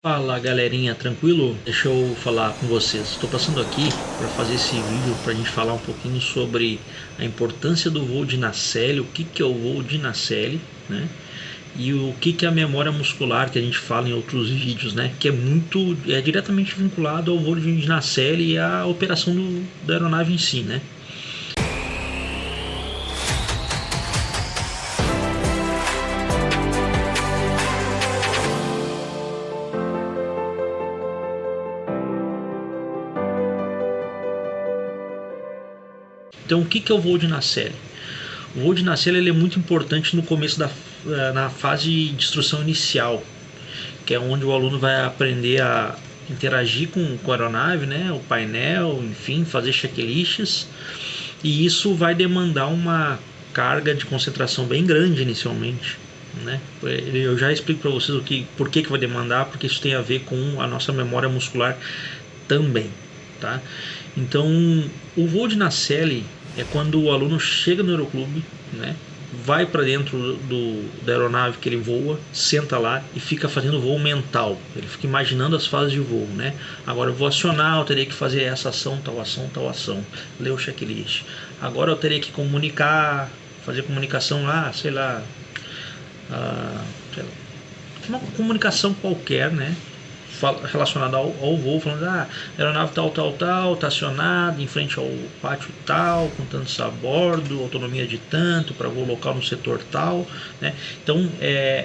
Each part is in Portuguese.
Fala galerinha, tranquilo? Deixa eu falar com vocês. Estou passando aqui para fazer esse vídeo para a gente falar um pouquinho sobre a importância do voo de nacelle, o que é o voo de nacelle, né? E o que é a memória muscular que a gente fala em outros vídeos, né? Que é diretamente vinculado ao voo de nacelle e à operação da aeronave em si, né? Então, o que é o voo de nacelle? O voo de nacelle ele é muito importante no começo na fase de instrução inicial, que é onde o aluno vai aprender a interagir com a aeronave, né, o painel, enfim, fazer checklists, e isso vai demandar uma carga de concentração bem grande inicialmente, né? Eu já explico para vocês por que vai demandar, porque isso tem a ver com a nossa memória muscular também, tá? Então, o voo de nacelle é quando o aluno chega no aeroclube, né, vai para dentro da aeronave que ele voa, senta lá e fica fazendo voo mental. Ele fica imaginando as fases de voo, né? Agora eu vou acionar, eu teria que fazer essa ação, tal ação, ler o checklist. Agora eu teria que comunicar, fazer comunicação lá, sei lá, uma comunicação qualquer, né? Relacionada ao voo, falando, a aeronave tal, tá acionada em frente ao pátio tal, com tantos a bordo, autonomia de tanto, para voo local no setor tal, né? Então,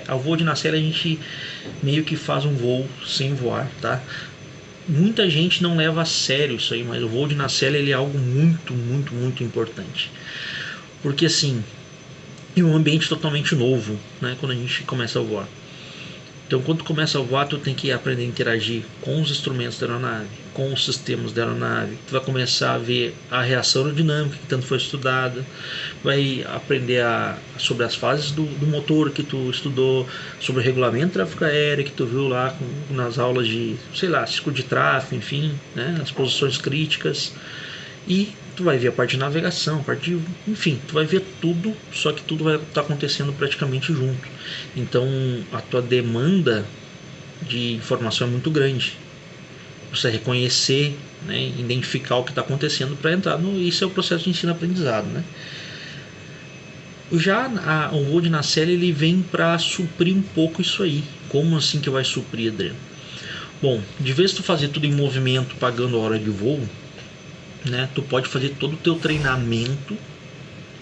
ao voo de nacelle a gente meio que faz um voo sem voar, tá? Muita gente não leva a sério isso aí, mas o voo de nacelle ele é algo muito importante. Porque assim, é um ambiente totalmente novo, né, quando a gente começa a voar. Então, quando tu começa a voar, tu tem que aprender a interagir com os instrumentos da aeronave, com os sistemas da aeronave. Tu vai começar a ver a reação aerodinâmica que tanto foi estudada, vai aprender sobre as fases do motor que tu estudou, sobre o regulamento de tráfego aéreo que tu viu lá nas aulas de, sei lá, ciclo de tráfego, enfim, né, as posições críticas. E tu vai ver a parte de navegação, enfim, tu vai ver tudo, só que tudo vai estar acontecendo praticamente junto. Então a tua demanda de informação é muito grande. Você reconhecer, né, identificar o que está acontecendo para entrar isso é o processo de ensino-aprendizado, né? Já o voo de nacelle ele vem para suprir um pouco isso aí. Como assim que vai suprir, Adriano? Bom, de vez tu fazer tudo em movimento, pagando a hora de voo, né, tu pode fazer todo o teu treinamento,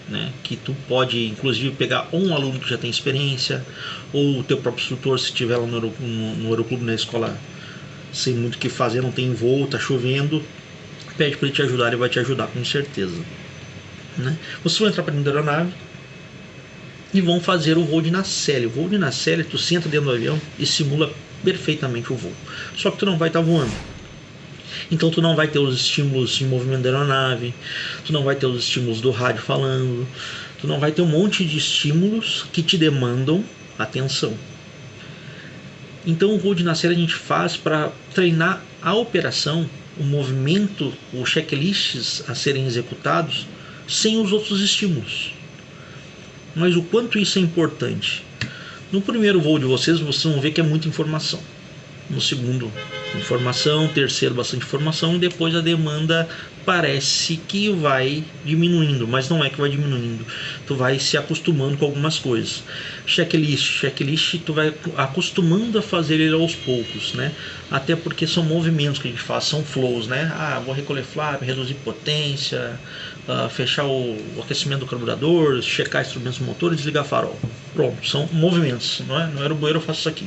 né, que tu pode inclusive pegar um aluno que já tem experiência, ou o teu próprio instrutor, se estiver lá no aeroclube, na escola, sem muito o que fazer, não tem voo, tá chovendo, pede para ele te ajudar, ele vai te ajudar com certeza, né? Você vai entrar para dentro da aeronave e vão fazer o voo de nacelle. O voo de nacelle, tu senta dentro do avião e simula perfeitamente o voo, só que tu não vai estar voando. Então tu não vai ter os estímulos de movimento da aeronave, tu não vai ter os estímulos do rádio falando, tu não vai ter um monte de estímulos que te demandam atenção. Então o voo de nacelle a gente faz para treinar a operação, o movimento, os checklists a serem executados sem os outros estímulos. Mas o quanto isso é importante? No primeiro voo de vocês vão ver que é muita informação. No segundo, informação, terceiro, bastante informação, e depois a demanda parece que vai diminuindo, mas não é que vai diminuindo, tu vai se acostumando com algumas coisas. Checklist tu vai acostumando a fazer ele aos poucos, né? Até porque são movimentos que a gente faz, são flows, né? Vou recolher flap, reduzir potência, fechar o aquecimento do carburador, checar instrumentos do motor e desligar farol. Pronto, são movimentos, não é? No aerobueiro eu faço isso aqui,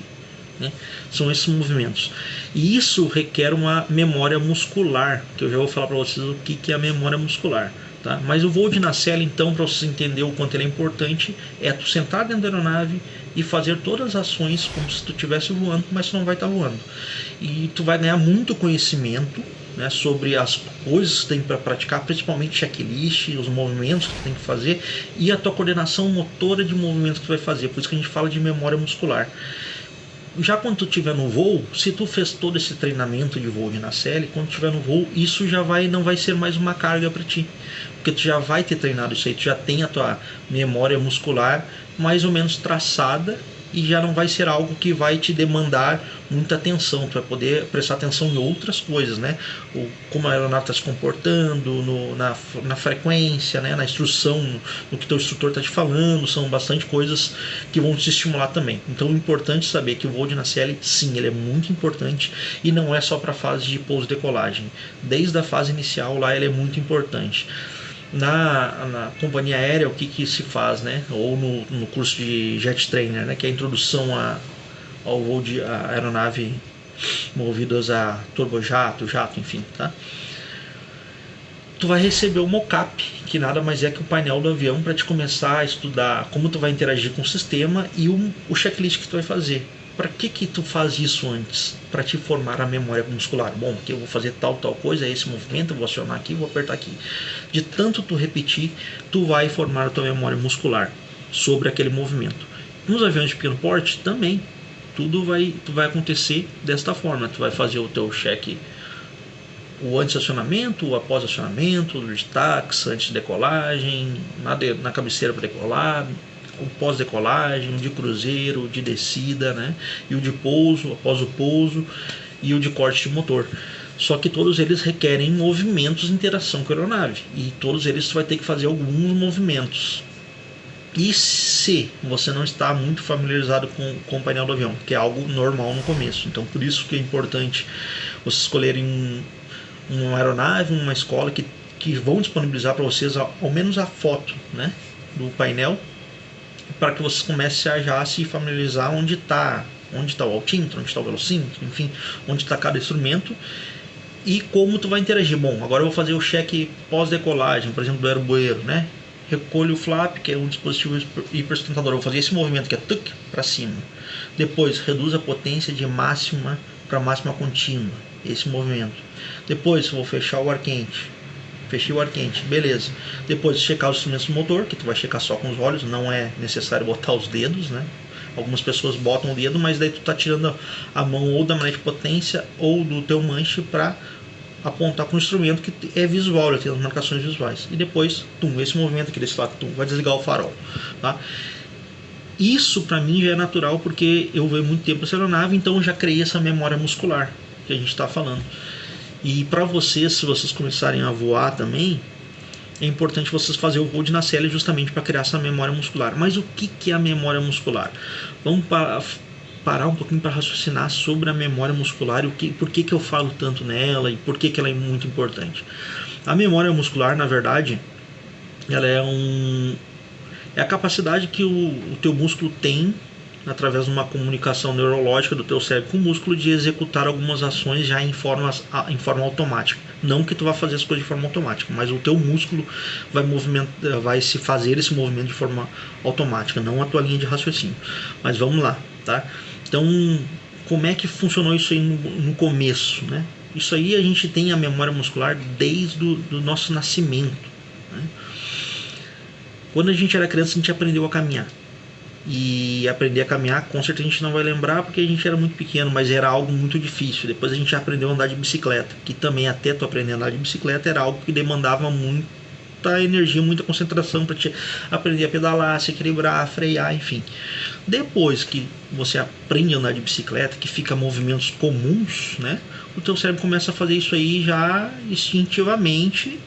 né? São esses movimentos, e isso requer uma memória muscular, que eu já vou falar para vocês o que é a memória muscular, tá? Mas o voo de nacelle, então, para vocês entenderem o quanto ele é importante, é tu sentar dentro da aeronave e fazer todas as ações como se tu estivesse voando, mas tu não vai estar voando, e tu vai ganhar muito conhecimento, né, sobre as coisas que tu tem para praticar, principalmente checklist, os movimentos que tu tem que fazer e a tua coordenação motora de movimentos que tu vai fazer. Por isso que a gente fala de memória muscular. Já quando tu estiver no voo, se tu fez todo esse treinamento de voo de nacelle, quando tu estiver no voo, isso já não vai ser mais uma carga para ti, porque tu já vai ter treinado isso aí, tu já tem a tua memória muscular mais ou menos traçada e já não vai ser algo que vai te demandar muita atenção. Tu vai poder prestar atenção em outras coisas, né? Como a aeronave está se comportando, na frequência, né? Na instrução, no que teu instrutor está te falando. São bastante coisas que vão te estimular também. Então é importante saber que o voo de nacelle, sim, ele é muito importante, e não é só para a fase de pouso e decolagem. Desde a fase inicial lá ele é muito importante. Na companhia aérea, o que se faz, né? Ou no curso de Jet Trainer, né? Que é a introdução ao voo de aeronave movidas a turbojato, jato, enfim, tá? Tu vai receber o mocap, que nada mais é que o painel do avião, para te começar a estudar como tu vai interagir com o sistema e o checklist que tu vai fazer. Para que tu faz isso antes? Para te formar a memória muscular. Bom, que eu vou fazer tal coisa, é esse movimento, eu vou acionar aqui, vou apertar aqui. De tanto tu repetir, tu vai formar a tua memória muscular sobre aquele movimento. Nos aviões de pequeno porte também, tudo vai acontecer desta forma. Tu vai fazer o teu check, o antes-acionamento, o após-acionamento, o de táxi, antes de decolagem, na cabeceira para decolar, o pós-decolagem, o de cruzeiro, o de descida, né? E o de pouso, após o pouso, e o de corte de motor. Só que todos eles requerem movimentos de interação com a aeronave, e todos eles você vai ter que fazer alguns movimentos. E se você não está muito familiarizado com o painel do avião, que é algo normal no começo, então por isso que é importante vocês escolherem uma aeronave, uma escola que vão disponibilizar para vocês ao menos a foto, né, do painel, para que vocês comecem a já se familiarizar onde está o altímetro, onde está o velocímetro, enfim, onde está cada instrumento e como tu vai interagir. Bom, agora eu vou fazer o check pós-decolagem, por exemplo, do aerobueiro, né? Recolho o flap, que é um dispositivo hipersustentador. Eu vou fazer esse movimento que é tuc para cima. Depois, reduz a potência de máxima para máxima contínua. Esse movimento. Depois, vou fechar o ar quente. Fechei o ar quente, beleza. Depois, checar os instrumentos do motor, que tu vai checar só com os olhos, não é necessário botar os dedos, né? Algumas pessoas botam o dedo, mas daí tu tá tirando a mão ou da manete de potência ou do teu manche para apontar com o instrumento que é visual, ele tem as marcações visuais. E depois, esse movimento aqui desse lado, vai desligar o farol, tá? Isso para mim já é natural, porque eu vejo muito tempo essa aeronave, então eu já criei essa memória muscular que a gente está falando. E para vocês, se vocês começarem a voar também, é importante vocês fazerem o voo de nacelle justamente para criar essa memória muscular. Mas o que é a memória muscular? Vamos parar um pouquinho para raciocinar sobre a memória muscular e por que eu falo tanto nela e por que ela é muito importante. A memória muscular, na verdade, ela é a capacidade que o teu músculo tem, através de uma comunicação neurológica do teu cérebro com o músculo, de executar algumas ações já em forma automática. Não que tu vá fazer as coisas de forma automática, mas o teu músculo vai se fazer esse movimento de forma automática, não a tua linha de raciocínio. Mas vamos lá, tá? Então, como é que funcionou isso aí no começo, né? Isso aí a gente tem a memória muscular desde do nosso nascimento, né? Quando a gente era criança, a gente aprendeu a caminhar. E aprender a caminhar, com certeza a gente não vai lembrar porque a gente era muito pequeno, mas era algo muito difícil. Depois a gente aprendeu a andar de bicicleta, que também, até tu aprender a andar de bicicleta, era algo que demandava muita energia, muita concentração para te aprender a pedalar, se equilibrar, frear, enfim. Depois que você aprende a andar de bicicleta, que fica movimentos comuns, né, o teu cérebro começa a fazer isso aí já instintivamente,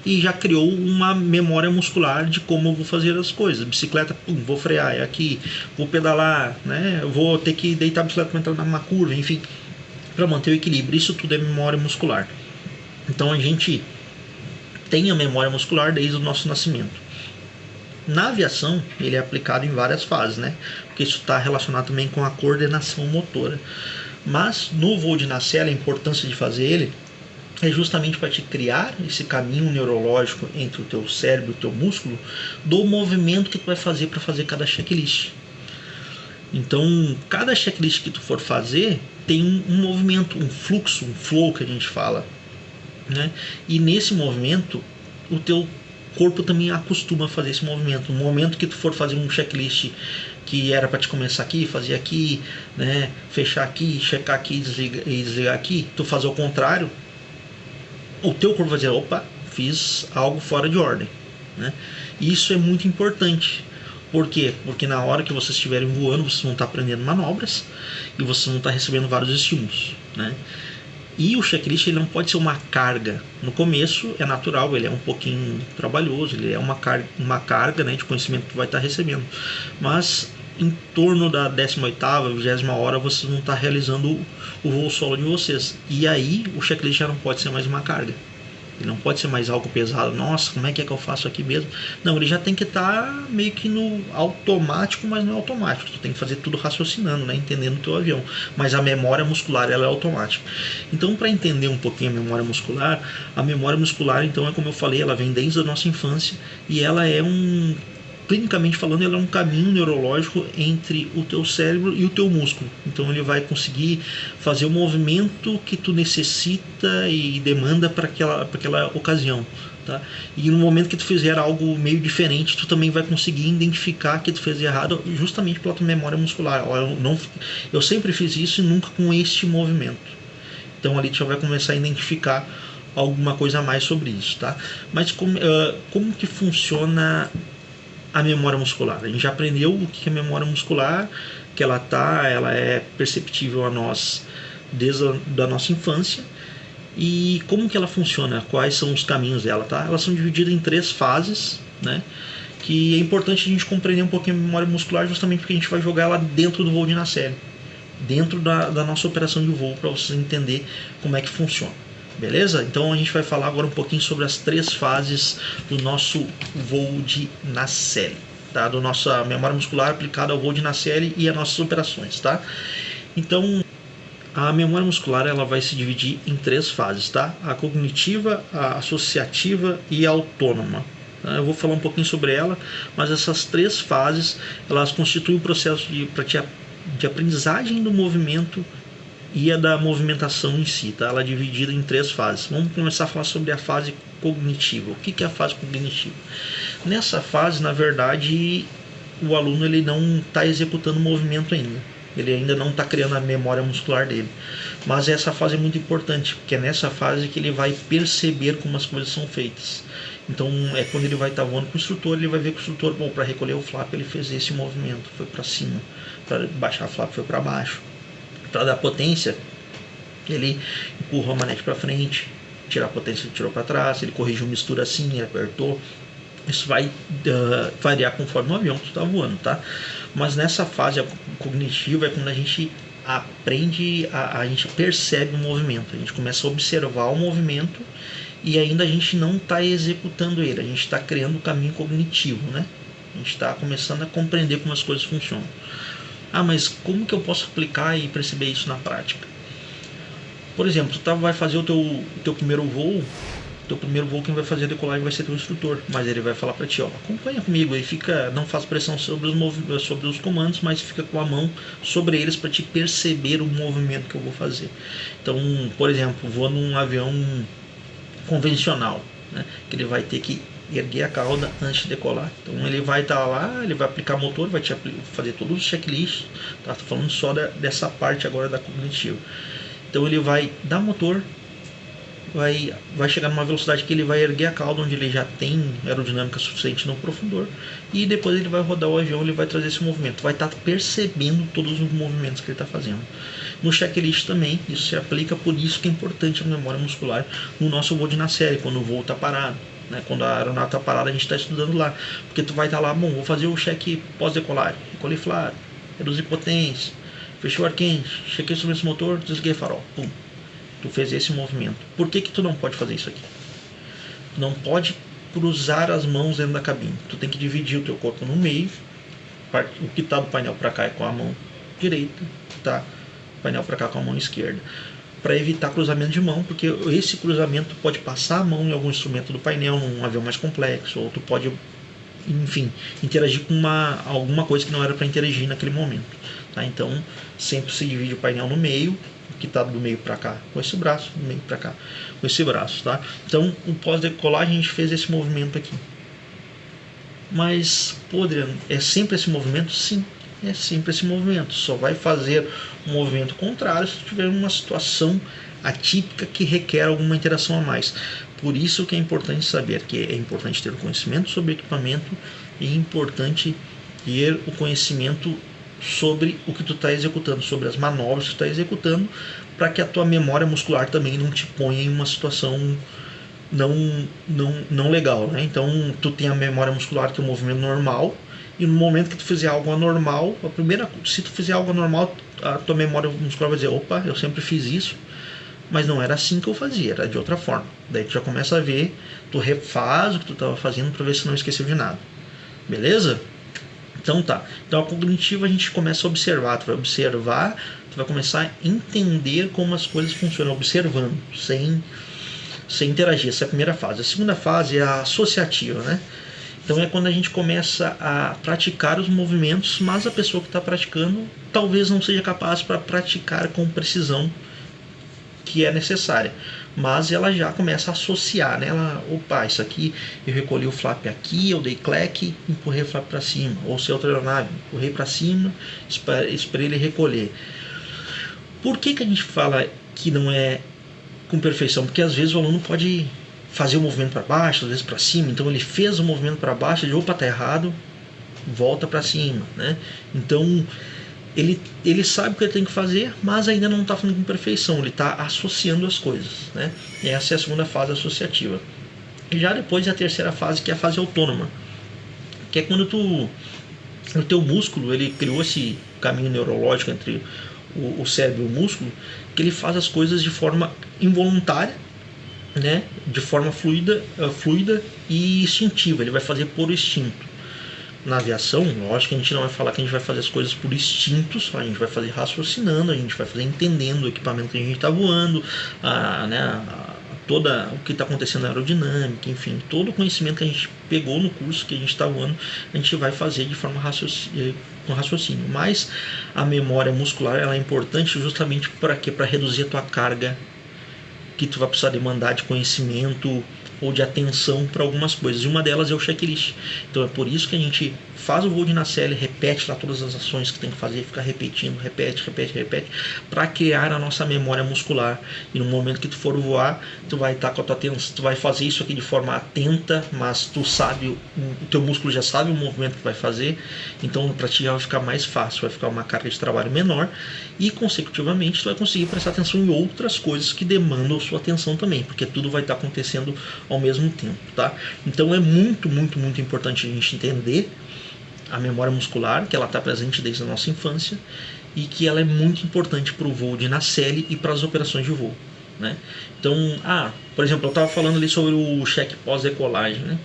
e já criou uma memória muscular de como eu vou fazer as coisas. Bicicleta, vou frear, é aqui, vou pedalar, né? Eu vou ter que deitar a bicicleta para entrar numa curva, enfim, para manter o equilíbrio. Isso tudo é memória muscular. Então a gente tem a memória muscular desde o nosso nascimento. Na aviação, ele é aplicado em várias fases, né? Porque isso está relacionado também com a coordenação motora. Mas no voo de nacelle, a importância de fazer ele é justamente para te criar esse caminho neurológico entre o teu cérebro e o teu músculo do movimento que tu vai fazer para fazer cada checklist. Então, cada checklist que tu for fazer tem um movimento, um fluxo, um flow que a gente fala, né? E nesse movimento, o teu corpo também acostuma a fazer esse movimento. No momento que tu for fazer um checklist que era para te começar aqui, fazer aqui, né? Fechar aqui, checar aqui e desligar aqui, tu fazer o contrário, o teu corpo vai dizer, opa, fiz algo fora de ordem, né? E isso é muito importante, Por quê? Porque na hora que vocês estiverem voando, vocês vão estar aprendendo manobras e vocês vão estar recebendo vários estímulos, né? E o checklist ele não pode ser uma carga. No começo é natural, ele é um pouquinho trabalhoso, ele é uma carga, né, de conhecimento que vai estar recebendo. Mas em torno da 18ª, 20ª hora, vocês vão estar realizando o voo solo de vocês. E aí o checklist já não pode ser mais uma carga. Ele não pode ser mais algo pesado. Nossa, como é que eu faço aqui mesmo? Não, ele já tem que estar meio que no automático, mas não é automático. Tu tem que fazer tudo raciocinando, né? Entendendo o teu avião. Mas a memória muscular, ela é automática. Então, para entender um pouquinho a memória muscular, então, é como eu falei, ela vem desde a nossa infância e ela é clinicamente falando, ela é um caminho neurológico entre o teu cérebro e o teu músculo. Então ele vai conseguir fazer o movimento que tu necessita e demanda para aquela ocasião. Tá? E no momento que tu fizer algo meio diferente, tu também vai conseguir identificar que tu fez errado justamente pela tua memória muscular. Eu sempre fiz isso e nunca com este movimento. Então ali tu já vai começar a identificar alguma coisa a mais sobre isso. Tá? Mas como que funciona a memória muscular? A gente já aprendeu o que é memória muscular, que ela é perceptível a nós desde a nossa infância. E como que ela funciona? Quais são os caminhos dela? Tá? Elas são divididas em 3 fases, né? Que é importante a gente compreender um pouquinho a memória muscular, justamente porque a gente vai jogar ela dentro do voo de nacelle, dentro da nossa operação de voo, para vocês entenderem como é que funciona. Beleza? Então a gente vai falar agora um pouquinho sobre as 3 fases do nosso voo de nacelle, tá? Da nossa memória muscular aplicada ao voo de nacelle e as nossas operações, tá? Então a memória muscular ela vai se dividir em 3 fases, tá? A cognitiva, a associativa e a autônoma. Tá? Eu vou falar um pouquinho sobre ela, mas essas 3 fases elas constituem um processo de aprendizagem do movimento e a da movimentação em si, tá? Ela é dividida em 3 fases. Vamos começar a falar sobre a fase cognitiva. O que é a fase cognitiva? Nessa fase, na verdade, o aluno ele não está executando o movimento ainda. Ele ainda não está criando a memória muscular dele. Mas essa fase é muito importante, porque é nessa fase que ele vai perceber como as coisas são feitas. Então é quando ele vai estar voando com o instrutor, ele vai ver que o instrutor, para recolher o flap, ele fez esse movimento, foi para cima. Para baixar o flap, foi para baixo. Para dar potência, ele empurrou a manete para frente, tirar a potência, ele tirou para trás, ele corrigiu mistura assim, ele apertou. Isso vai variar conforme o avião que tu está voando, tá? Mas nessa fase cognitiva é quando a gente aprende, a gente percebe o movimento, a gente começa a observar o movimento e ainda a gente não está executando ele, a gente está criando o caminho cognitivo, né? A gente está começando a compreender como as coisas funcionam. Ah, mas como que eu posso aplicar e perceber isso na prática? Por exemplo, tu vai fazer o teu primeiro voo. Teu primeiro voo, quem vai fazer a decolagem vai ser teu instrutor, mas ele vai falar para ti, ó, acompanha comigo e não faz pressão sobre os comandos, mas fica com a mão sobre eles para te perceber o movimento que eu vou fazer. Então, por exemplo, vou num avião convencional, né, que ele vai ter que erguer a cauda antes de decolar. Então ele vai estar lá, ele vai aplicar motor, vai te fazer todos os checklists, tá? Tô falando só dessa parte agora da cognitiva. Então ele vai dar motor, vai chegar numa velocidade que ele vai erguer a cauda onde ele já tem aerodinâmica suficiente no profundor e depois ele vai rodar o avião, ele vai trazer esse movimento, vai estar percebendo todos os movimentos que ele está fazendo. No checklist também, isso se aplica, por isso que é importante a memória muscular no nosso voo de nacelle, quando o voo está parado. Né? Quando a aeronave está parada, a gente está estudando lá, porque tu vai estar lá, bom, vou fazer o check pós-decolagem, recolhi flap, reduzir potência, fechei o ar quente, chequei sobre esse motor, desliguei farol, pum. Tu fez esse movimento. Por que tu não pode fazer isso aqui? Tu não pode cruzar as mãos dentro da cabine. Tu tem que dividir o teu corpo no meio. O que está do painel para cá é com a mão direita, tá? O painel para cá com a mão esquerda. Para evitar cruzamento de mão, porque esse cruzamento pode passar a mão em algum instrumento do painel, num avião mais complexo, ou tu pode, enfim, interagir com alguma coisa que não era para interagir naquele momento. Tá? Então, sempre se divide o painel no meio, que está do meio para cá com esse braço, do meio para cá com esse braço, tá? Então, o pós-decolagem a gente fez esse movimento aqui. Mas, pô, Adriano, é sempre esse movimento? Sim, é sempre esse movimento. Só vai fazer um movimento contrário se tiver uma situação atípica que requer alguma interação a mais. Por isso que é importante saber que é importante ter conhecimento sobre equipamento e é importante ter o conhecimento sobre o que tu está executando, sobre as manobras que tu está executando, para que a tua memória muscular também não te ponha em uma situação não legal, né? Então tu tem a memória muscular, que é um movimento normal, e no momento que tu fizer algo anormal, se tu fizer algo anormal, a tua memória muscular vai dizer, opa, eu sempre fiz isso, mas não era assim que eu fazia, era de outra forma. Daí tu já começa a ver, tu refaz o que tu estava fazendo para ver se não esqueceu de nada. Beleza? Então tá. Então a cognitiva a gente começa a observar, tu vai observar, tu vai começar a entender como as coisas funcionam, observando, sem interagir. Essa é a primeira fase. A segunda fase é a associativa, né? Então é quando a gente começa a praticar os movimentos, mas a pessoa que está praticando talvez não seja capaz para praticar com precisão que é necessária, mas ela já começa a associar, né? Opa, isso aqui eu recolhi o flap aqui, eu dei clack, empurrei o flap para cima, ou se é outra aeronave, empurrei para cima, esperei ele recolher. Por que a gente fala que não é com perfeição? Porque às vezes o aluno pode fazer o movimento para baixo, às vezes para cima, então ele fez o movimento para baixo, ele opa, tá errado, volta para cima, né? Então ele sabe o que ele tem que fazer, mas ainda não está fazendo com perfeição, ele está associando as coisas, né? E essa é a segunda fase associativa. E já depois é a terceira fase, que é a fase autônoma, que é quando o teu músculo, ele criou esse caminho neurológico entre o cérebro e o músculo, que ele faz as coisas de forma involuntária, né? De forma fluida e instintiva, ele vai fazer por instinto. Na aviação, lógico que a gente não vai falar que a gente vai fazer as coisas por instintos, a gente vai fazer raciocinando, a gente vai fazer entendendo o equipamento que a gente está voando, toda o que está acontecendo na aerodinâmica, enfim, todo o conhecimento que a gente pegou no curso que a gente está voando, a gente vai fazer de forma com raciocínio. Mas a memória muscular, ela é importante justamente para quê? Para reduzir a tua carga que tu vai precisar demandar de conhecimento ou de atenção para algumas coisas, e uma delas é o checklist. Então é por isso que a gente faz o voo de nacelle, repete lá todas as ações que tem que fazer, fica repetindo, repete, para criar a nossa memória muscular. E no momento que tu for voar, tu vai estar com a tua atenção, tu vai fazer isso aqui de forma atenta, mas tu sabe, o teu músculo já sabe o movimento que vai fazer, então para ti já vai ficar mais fácil, vai ficar uma carga de trabalho menor, e consecutivamente tu vai conseguir prestar atenção em outras coisas que demandam sua atenção também, porque tudo vai estar acontecendo ao mesmo tempo, tá? Então é muito importante a gente entender a memória muscular, que ela está presente desde a nossa infância, e que ela é muito importante para o voo de nacelle e para as operações de voo, né? Então, por exemplo, eu estava falando ali sobre o check pós-decolagem, né?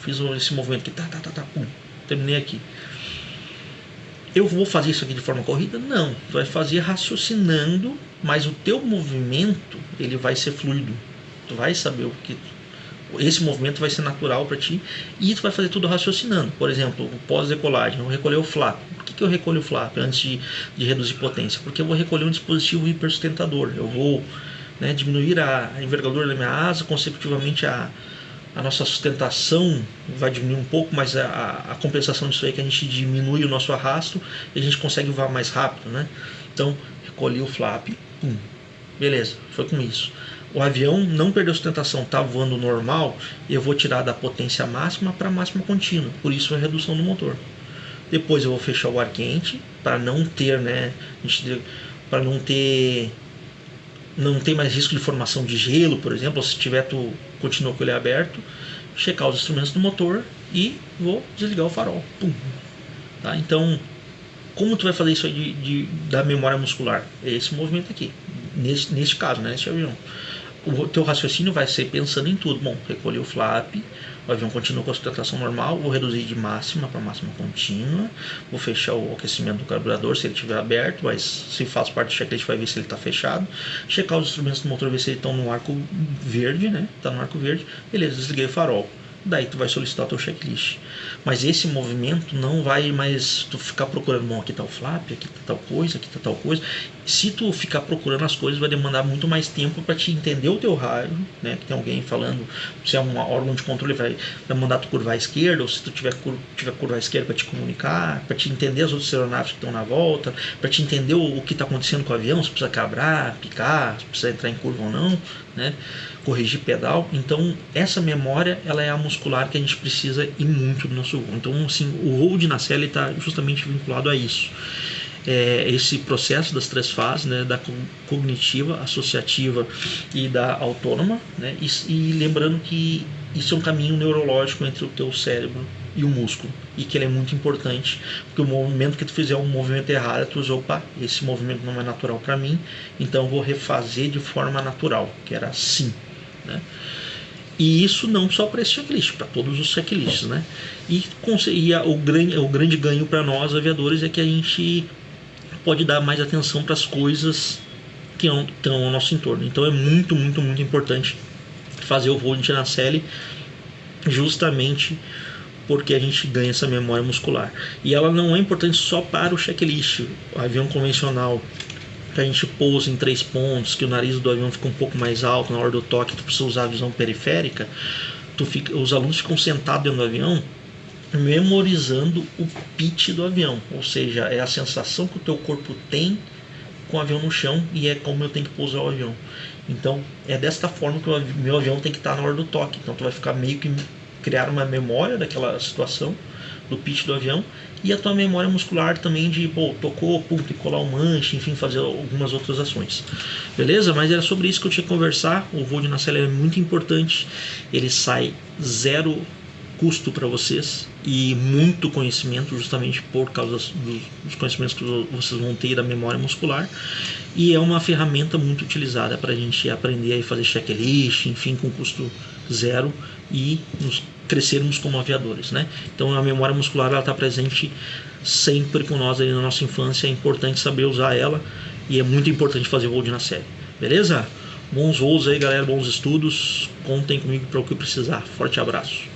Fiz esse movimento aqui, terminei aqui. Eu vou fazer isso aqui de forma corrida? Não, tu vai fazer raciocinando, mas o teu movimento, ele vai ser fluido, tu vai saber o que esse movimento vai ser natural para ti, e tu vai fazer tudo raciocinando. Por exemplo, pós-decolagem, eu vou recolher o flap. Por que eu recolho o flap antes de reduzir potência? Porque eu vou recolher um dispositivo hipersustentador. Eu vou, né, diminuir a envergadura da minha asa, consecutivamente a nossa sustentação vai diminuir um pouco, mas a compensação disso aí é que a gente diminui o nosso arrasto e a gente consegue voar mais rápido, né? Então, recolhi o flap, beleza, foi com isso. O avião não perdeu sustentação, está voando normal, eu vou tirar da potência máxima para a máxima contínua, por isso a redução do motor. Depois eu vou fechar o ar quente para não ter, né, para não ter mais risco de formação de gelo, por exemplo, ou se tiver, tu continua com ele aberto, checar os instrumentos do motor e vou desligar o farol. Tá? Então, como tu vai fazer isso aí da memória muscular? É esse movimento aqui, neste caso, né, neste avião. O teu raciocínio vai ser pensando em tudo. Bom, recolhi o flap, o avião continua com a sustentação normal, vou reduzir de máxima para máxima contínua, vou fechar o aquecimento do carburador se ele estiver aberto, mas se faz parte do checklist vai ver se ele está fechado, checar os instrumentos do motor, ver se eles estão no arco verde, né? Está no arco verde, beleza, desliguei o farol. Daí tu vai solicitar o teu checklist. Mas esse movimento não vai mais tu ficar procurando, bom, aqui está o flap, aqui está tal coisa, aqui está tal coisa. Se tu ficar procurando as coisas, vai demandar muito mais tempo para te entender o teu rádio, né? Que tem alguém falando, se é um órgão de controle, vai mandar tu curvar à esquerda, ou se tu tiver curvar à esquerda para te comunicar, para te entender as outras aeronaves que estão na volta, para te entender o que está acontecendo com o avião, se precisa quebrar, picar, se precisa entrar em curva ou não, né? Corrigir pedal. Então essa memória, ela é a muscular que a gente precisa e muito do nosso voo. Então, assim, o voo de Nacelle está justamente vinculado a isso. Esse processo das 3 fases, né, da cognitiva, associativa e da autônoma, né, e lembrando que isso é um caminho neurológico entre o teu cérebro e o músculo, e que ele é muito importante, porque o momento que tu fizer um movimento errado, tu diz, opa, esse movimento não é natural para mim, então eu vou refazer de forma natural, que era assim, né? E isso não só para esse checklist, para todos os checklists, né? E o grande ganho para nós aviadores é que a gente pode dar mais atenção para as coisas que estão ao nosso entorno. Então é muito, muito, muito importante fazer o voo de Nacelle, justamente porque a gente ganha essa memória muscular. E ela não é importante só para o checklist. O avião convencional, que a gente pousa em 3 pontos, que o nariz do avião fica um pouco mais alto na hora do toque, tu precisa usar a visão periférica, os alunos ficam sentados dentro do avião memorizando o pitch do avião, ou seja, é a sensação que o teu corpo tem com o avião no chão e é como eu tenho que pousar o avião. Então é desta forma que o meu avião tem que estar na hora do toque. Então tu vai ficar meio que criar uma memória daquela situação, do pitch do avião, e a tua memória muscular também de, tocou, pum, colar o manche, enfim, fazer algumas outras ações. Beleza? Mas era sobre isso que eu tinha que conversar. O voo de Nacelle é muito importante, ele sai 0 custo para vocês e muito conhecimento, justamente por causa dos conhecimentos que vocês vão ter da memória muscular, e é uma ferramenta muito utilizada para a gente aprender a fazer checklist, enfim, com custo 0 e nos crescermos como aviadores, né? Então a memória muscular ela está presente sempre com nós ali na nossa infância, é importante saber usar ela e é muito importante fazer voo de Nacelle, beleza? Bons voos aí, galera, bons estudos, contem comigo para o que precisar. Forte abraço.